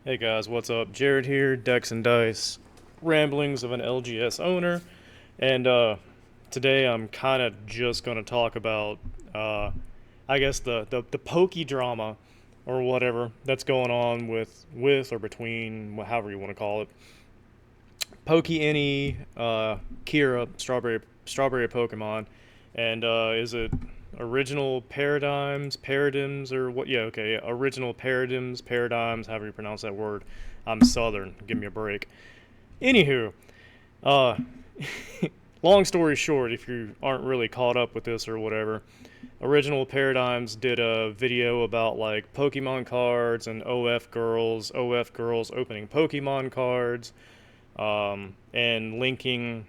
Hey guys, what's up? Jared here, Dex and Dice, ramblings of an LGS owner, and today I'm kind of just going to talk about, uh, I guess the pokey drama, or whatever that's going on with or between, however you want to call it, PokeNE, Kyra, strawberry Pokemon, and is it original paradigms, or what? Yeah, okay, yeah, original paradigms, however you pronounce that word. I'm Southern. Give me a break. Anywho, uh, long story short, if you aren't really caught up with this or whatever, Original Paradigms did a video about like Pokemon cards and OF girls opening Pokemon cards, and linking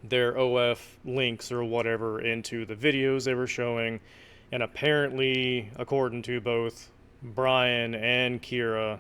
their OF links or whatever into the videos they were showing. And apparently, according to both Brian and Kyra,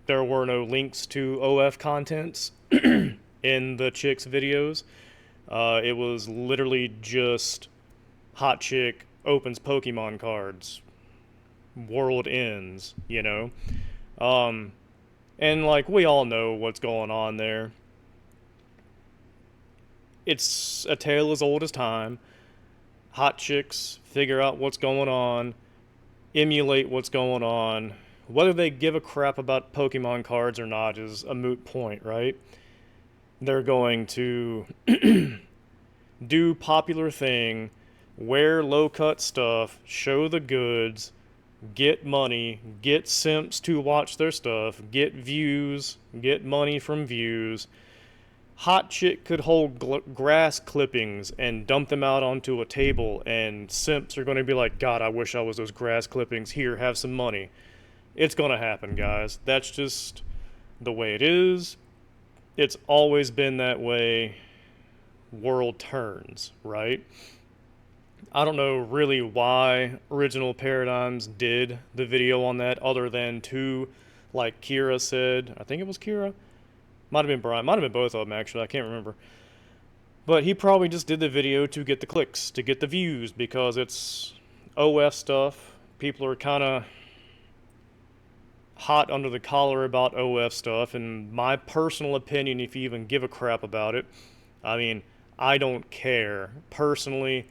there were no links to OF contents in the chicks' videos. It was literally just hot chick opens Pokemon cards, world ends, you know? Um, and like we all know what's going on there. It's a tale as old as time. Hot chicks figure out what's going on, emulate what's going on. Whether they give a crap about Pokemon cards or not is a moot point, right? They're going to do popular thing, wear low cut stuff, show the goods, get money, get simps to watch their stuff, get views, get money from views. Hot chick could hold grass clippings and dump them out onto a table, and simps are going to be like, God, I wish I was those grass clippings. Here, have some money. It's going to happen, guys. That's just the way it is. It's always been that way. World turns, right? I don't know really why Original Paradigms did the video on that, other than to, like Kyra said, I think it was Kyra, might have been Brian. Might have been both of them, actually. I can't remember. But he probably just did the video to get the clicks, to get the views, because it's OF stuff. People are kind of hot under the collar about OF stuff. And my personal opinion, if you even give a crap about it, I mean, I don't care. Personally,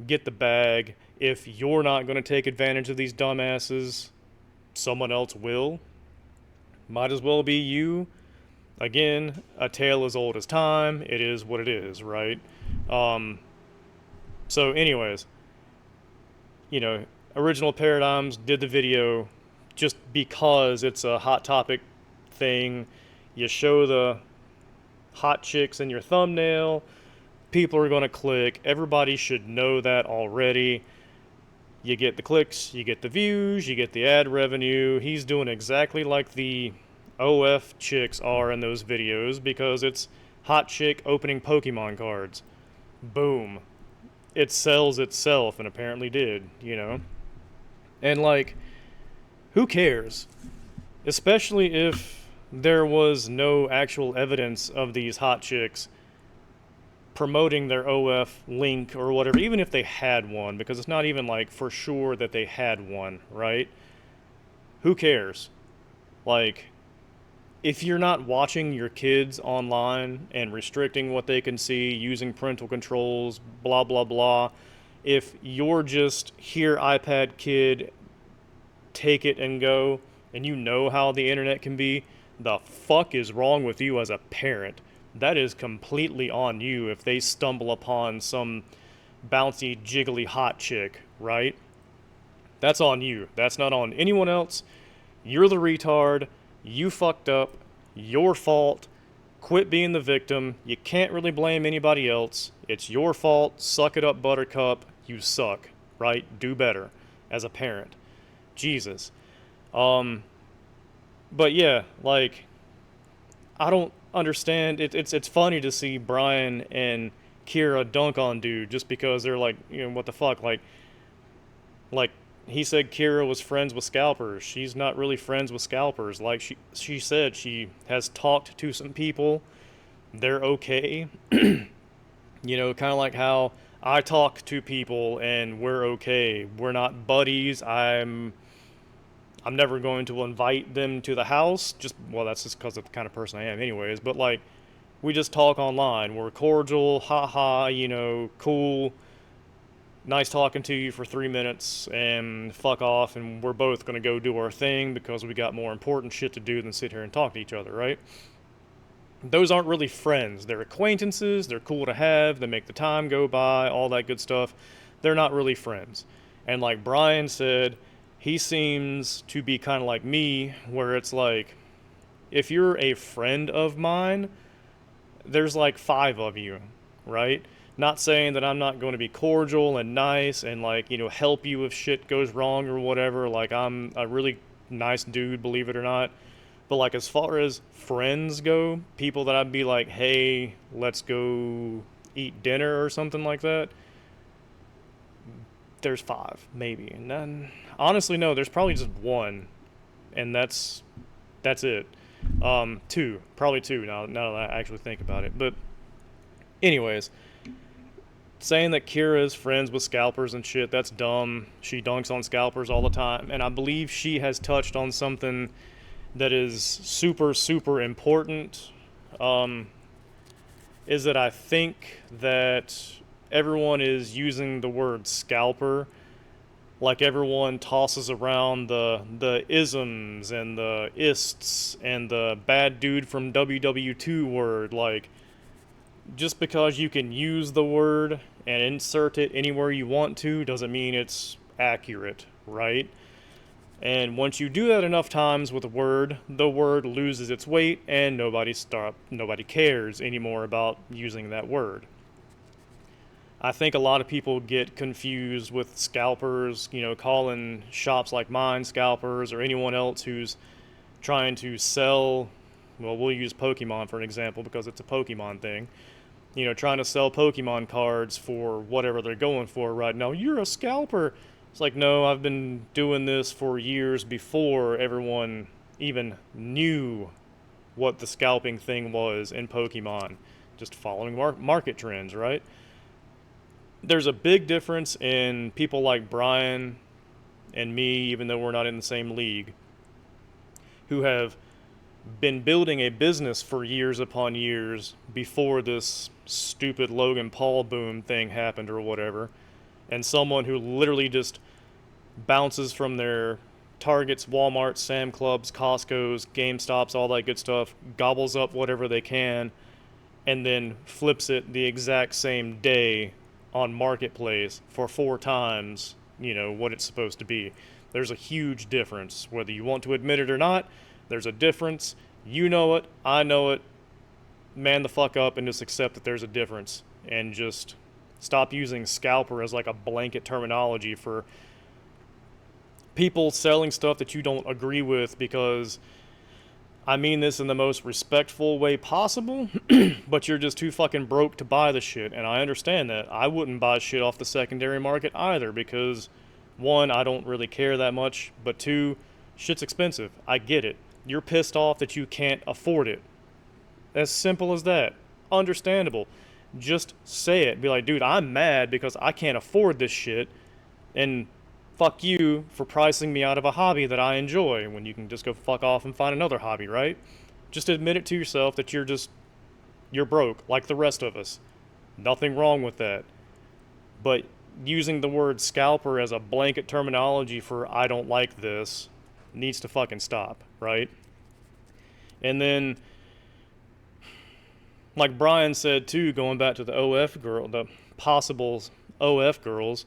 get the bag. If you're not going to take advantage of these dumbasses, someone else will. Might as well be you. Again, a tale as old as time. It is what it is, right? Um, so, anyways, Original Paradigms did the video just because it's a hot topic thing. You show the hot chicks in your thumbnail, people are going to click. Everybody should know that already. You get the clicks, you get the views, you get the ad revenue. He's doing exactly like the OF chicks are in those videos because it's hot chick opening Pokemon cards. Boom. It sells itself, and apparently did. And like, who cares? Especially if there was no actual evidence of these hot chicks promoting their OF link or whatever, even if they had one, because it's not even like for sure that they had one, right? Who cares? Like, if you're not watching your kids online and restricting what they can see, using parental controls, blah, blah, blah, if you're just here, iPad kid, take it and go, and you know how the internet can be, the fuck is wrong with you as a parent? That is completely on you if they stumble upon some bouncy, jiggly hot chick, right? That's on you. That's not on anyone else. You're the retard. You fucked up. Your fault. Quit being the victim. You can't really blame anybody else. It's your fault. Suck it up, Buttercup. You suck, right? Do better as a parent. Jesus. Um, but yeah, like, I don't understand. It's funny to see Brian and Kyra dunk on dude just because they're like, what the fuck? Like he said Kyra was friends with scalpers. She's not really friends with scalpers. Like she said she has talked to some people. They're okay. Kind of like how I talk to people and we're okay. We're not buddies. I'm never going to invite them to the house. Well, that's just because of the kind of person I am, anyways. But like, we just talk online. We're cordial, haha, cool, nice talking to you for 3 minutes, and fuck off. And we're both gonna go do our thing because we got more important shit to do than sit here and talk to each other, right? Those aren't really friends. They're acquaintances. They're cool to have. They make the time go by, all that good stuff. They're not really friends. And like Brian said, he seems to be kind of like me, where it's like, if you're a friend of mine, there's like five of you, right? Not saying that I'm not going to be cordial and nice and like, help you if shit goes wrong or whatever. Like, I'm a really nice dude, believe it or not. But like, as far as friends go, people that I'd be like, hey, let's go eat dinner or something like that, there's five, maybe. And then, honestly, no, there's probably just one, and that's it. Two, probably two. Now that I actually think about it. But, anyways, saying that Kyra is friends with scalpers and shit, that's dumb. She dunks on scalpers all the time, and I believe she has touched on something that is super, super important. Is that I think that everyone is using the word scalper like everyone tosses around the isms and the ists and the bad dude from WW2 word. Like, just because you can use the word and insert it anywhere you want to doesn't mean it's accurate, right? And once you do that enough times with a word, the word loses its weight and nobody cares anymore about using that word. I think a lot of people get confused with scalpers, calling shops like mine scalpers, or anyone else who's trying to sell, well, we'll use Pokemon for an example because it's a Pokemon thing. Trying to sell Pokemon cards for whatever they're going for right now. You're a scalper. It's like, no, I've been doing this for years before everyone even knew what the scalping thing was in Pokemon. Just following market trends, right? There's a big difference in people like Brian and me, even though we're not in the same league, who have been building a business for years upon years before this stupid Logan Paul boom thing happened or whatever, and someone who literally just bounces from their Targets, Walmarts, Sam Clubs, Costco's, GameStops, all that good stuff, gobbles up whatever they can, and then flips it the exact same day on Marketplace for 4 times, what it's supposed to be. There's a huge difference. Whether you want to admit it or not, there's a difference. You know it, I know it. Man the fuck up and just accept that there's a difference. And just stop using scalper as like a blanket terminology for people selling stuff that you don't agree with, because I mean this in the most respectful way possible, but you're just too fucking broke to buy the shit, and I understand that. I wouldn't buy shit off the secondary market either, because one, I don't really care that much, but two, shit's expensive. I get it. You're pissed off that you can't afford it. As simple as that. Understandable. Just say it. Be like, dude, I'm mad because I can't afford this shit, and fuck you for pricing me out of a hobby that I enjoy, when you can just go fuck off and find another hobby, right? Just admit it to yourself that you're broke, like the rest of us. Nothing wrong with that. But using the word scalper as a blanket terminology for I don't like this needs to fucking stop, right? And then, like Brian said too, going back to the the possible OF girls,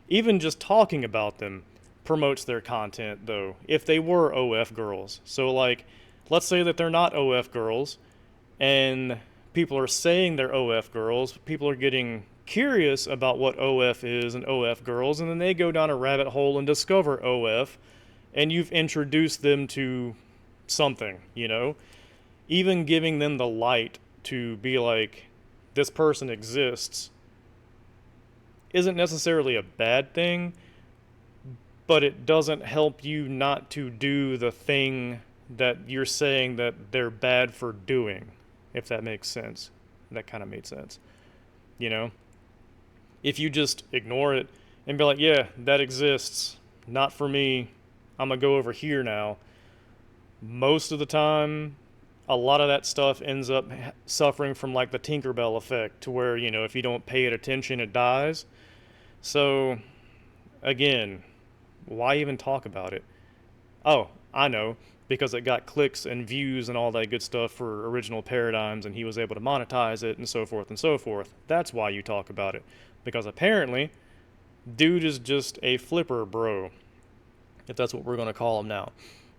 even just talking about them promotes their content, though, if they were OF girls. So, like, let's say that they're not OF girls, and people are saying they're OF girls, people are getting curious about what OF is and OF girls, and then they go down a rabbit hole and discover OF, and you've introduced them to something, Even giving them the light to be like, this person exists, isn't necessarily a bad thing, but it doesn't help you not to do the thing that you're saying that they're bad for doing, if that makes sense. That kind of made sense. If you just ignore it and be like, yeah, that exists, not for me, I'm gonna go over here now. Most of the time, a lot of that stuff ends up suffering from like the Tinkerbell effect, to where, you know, if you don't pay it attention, it dies. So, again, why even talk about it? Oh, I know, because it got clicks and views and all that good stuff for original paradigms, and he was able to monetize it and so forth and so forth. That's why you talk about it. Because apparently, dude is just a flipper bro, if that's what we're going to call him now.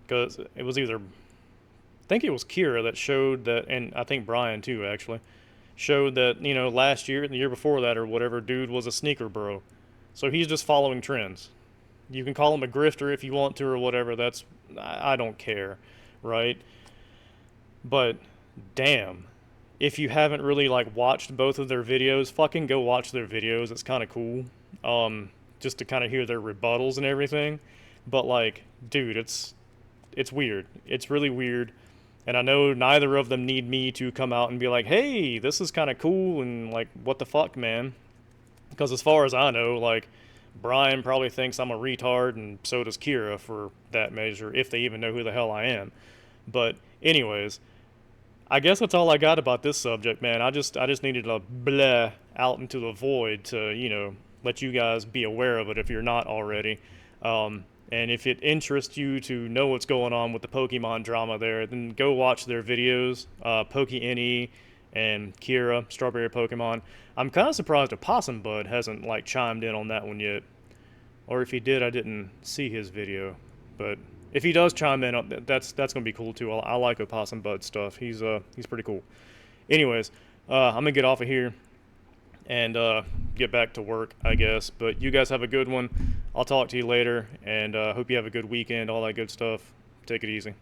Because it was either, I think it was Kyra that showed that, and I think Brian too, actually, showed that, you know, last year, the year before that, or whatever, dude was a sneaker bro. So he's just following trends. You can call him a grifter if you want to or whatever. That's, I don't care, right? But damn, if you haven't really like watched both of their videos, fucking go watch their videos. It's kind of cool, just to kind of hear their rebuttals and everything. But like, dude, it's weird. It's really weird. And I know neither of them need me to come out and be like, "Hey, this is kind of cool," and like, "What the fuck, man?" Because as far as I know, like, Brian probably thinks I'm a retard, and so does Kyra for that measure, if they even know who the hell I am. But anyways, I guess that's all I got about this subject, man. I just needed to blah out into the void to, you know, let you guys be aware of it if you're not already. And if it interests you to know what's going on with the Pokemon drama there, then go watch their videos, PokeNE and Kyra, Strawberry Pokemon. I'm kind of surprised a Possum Bud hasn't like chimed in on that one yet, or if he did, I didn't see his video. But if he does chime in, that's gonna be cool too. I like Opossum Bud stuff. He's pretty cool. Anyways, I'm gonna get off of here and get back to work, I guess. But you guys have a good one. I'll talk to you later, and hope you have a good weekend. All that good stuff. Take it easy.